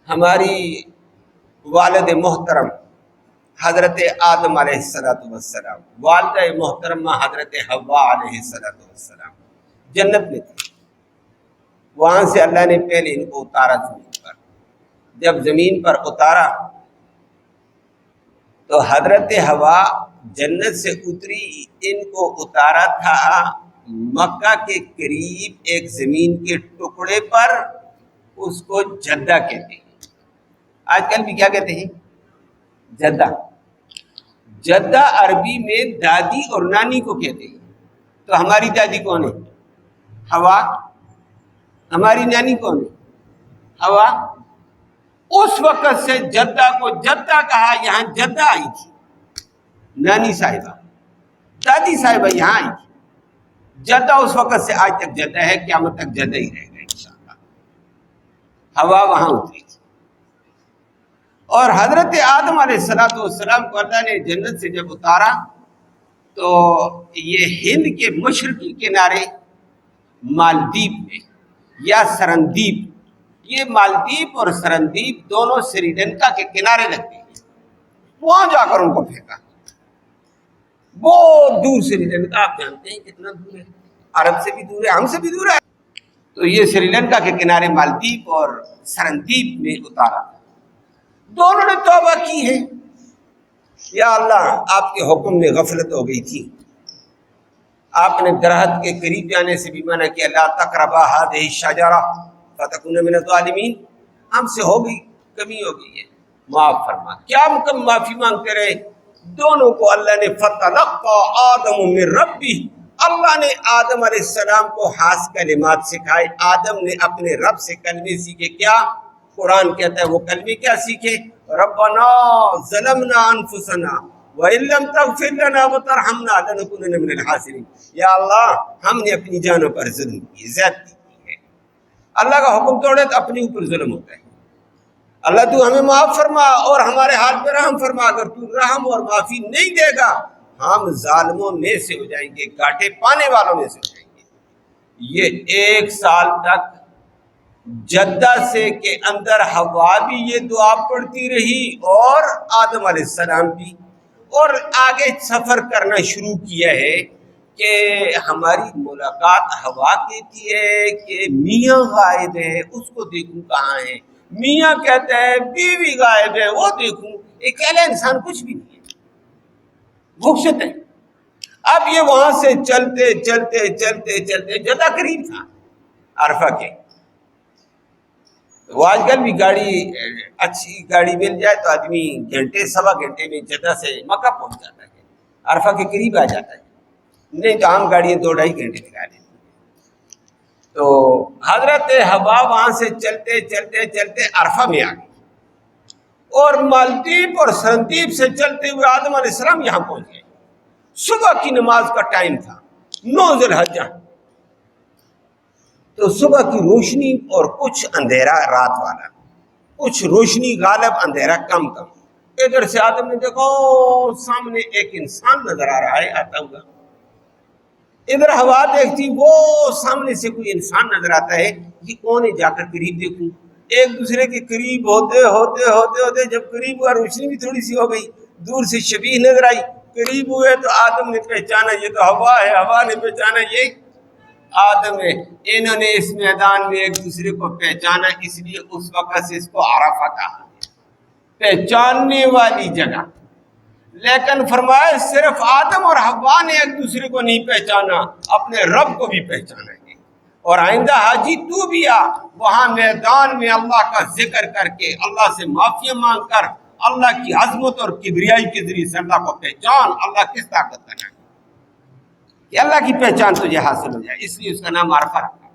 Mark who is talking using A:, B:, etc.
A: ہماری والد محترم حضرت آدم علیہ السلام، والدہ محترمہ حضرت حوا علیہ السلام جنت میں تھے. وہاں سے اللہ نے پہلے ان کو اتارا زمین پر. جب زمین پر اتارا تو حضرت حوا جنت سے اتری. ان کو اتارا تھا مکہ کے قریب ایک زمین کے ٹکڑے پر، اس کو جدہ کہتے ہیں. آج کل بھی کیا کہتے ہیں؟ جدہ. جدہ عربی میں دادی اور نانی کو کہتے ہیں. تو ہماری دادی کون ہے؟ حوا. ہماری نانی کون ہے؟ حوا. اس وقت سے جدہ کو جدہ کہا. یہاں جدہ آئی تھی، نانی صاحبہ، دادی صاحبہ یہاں آئی تھی. جدہ اس وقت سے آج تک جدہ ہے، قیامت تک جدہ ہی رہے گا انشاءاللہ. حوا وہاں اتری تھی. اور حضرت آدم علیہ السلام کو اللہ نے جنت سے جب اتارا تو یہ ہند کے مشرقی کنارے مالدیپ میں یا سرندیپ، یہ مالدیپ اور سرندیپ دونوں سری لنکا کے کنارے لگتے ہیں. وہاں جا کر ان کو پھینکا. بہت دور سری لنکا، آپ جانتے ہیں کتنا دور ہے، عرب سے بھی دور ہے، ہم سے بھی دور ہے. تو یہ سری لنکا کے کنارے مالدیپ اور سرندیپ میں اتارا. دونوں نے توبہ کی ہے. یا اللہ، آپ کے حکم میں غفلت ہو گئی تھی. آپ نے درخت کے قریب جانے سے بھی منع کیا، لا تقربا هذه الشجرہ فتکون من الظالمین. ہم سے ہو گئی، کمی ہو گئی ہے، معاف فرما. کیا کم معافی مانگتے رہے دونوں کو. اللہ نے فتلقى آدم من ربہ، اللہ نے آدم علیہ السلام کو خاص کلمات سکھائے. آدم نے اپنے رب سے کلمے سیکھے. کیا قرآن کہتا ہے وہ کلمے کیا سیکھے؟ ربنا ظلمنا انفسنا وَإِن لَّمْ تَغْفِرْ لَنَا وَتَرْحَمْنَا لَنَكُونَنَّ مِنَ الْخَاسِرِينَ. یا اللہ، ہم نے اپنی جانوں پر ظلم کی، زیادتی کی ہے. اللہ کا حکم توڑے تو اپنے اوپر ظلم ہوتا ہے. اللہ تو ہمیں معاف فرما اور ہمارے حال پہ رحم فرما. اگر تو رحم اور معافی نہیں دے گا ہم ظالموں میں سے ہو جائیں گے، گھاٹے پانے والوں میں سے ہو جائیں گے. یہ 1 سال تک جدہ سے کے اندر حوا بھی یہ دعا پڑھتی رہی اور آدم علیہ السلام بھی. اور آگے سفر کرنا شروع کیا ہے کہ ہماری ملاقات حوا کہتی ہے کہ میاں غائب ہے، اس کو دیکھوں کہاں ہے. میاں کہتا ہے بیوی غائب ہے، وہ دیکھوں. اکیلا انسان کچھ بھی نہیں ہے، وحشت ہے. اب یہ وہاں سے چلتے چلتے چلتے چلتے جدہ قریب تھا عرفہ کے. وہ آج کل بھی گاڑی، اچھی گاڑی مل جائے تو آدمی گھنٹے سوا گھنٹے میں جدہ سے مکہ پہنچ جاتا ہے، عرفہ کے قریب آ جاتا ہے. نہیں تو عام گاڑیاں 2-2.5 گھنٹے لگا دیتی. تو حضرت حوا وہاں سے چلتے چلتے چلتے عرفہ میں آ گئی اور مالدیپ اور سرندیپ سے چلتے ہوئے آدم علیہ السلام یہاں پہنچ گئے. صبح کی نماز کا ٹائم تھا، 9 ذی الحجہ. تو صبح کی روشنی اور کچھ اندھیرا رات والا، کچھ روشنی غالب، اندھیرا کم کم. ادھر سے آدم نے دیکھا سامنے ایک انسان نظر آ رہا ہے آتا ہوا. ادھر حوا دیکھتی وہ سامنے سے کوئی انسان نظر آتا ہے. یہ کون ہے؟ جا کر قریب دیکھوں. ایک دوسرے کے قریب ہوتے ہوتے ہوتے ہوتے جب قریب ہوا، روشنی بھی تھوڑی سی ہو گئی، دور سے شبیہ نظر آئی. قریب ہوئے تو آدم نے پہچانا یہ تو حوا ہے، حوا نے پہچانا یہ آدم ہے. انہوں نے اس میدان میں ایک دوسرے کو پہچانا، اس لیے اس وقت سے اس کو عرفہ کہا، پہچاننے والی جگہ. لیکن فرمایا صرف آدم اور حوا نے ایک دوسرے کو نہیں پہچانا، اپنے رب کو بھی پہچانا ہے. اور آئندہ حاجی تو بھی آ، وہاں میدان میں اللہ کا ذکر کر کے، اللہ سے معافی مانگ کر، اللہ کی عظمت اور کبریائی کے ذریعے سے اللہ کو پہچان. اللہ کس طاقت کا نام ہے کہ اللہ کی پہچان تجھے حاصل ہو جائے. اس لیے اس کا نام عرفہ رکھا.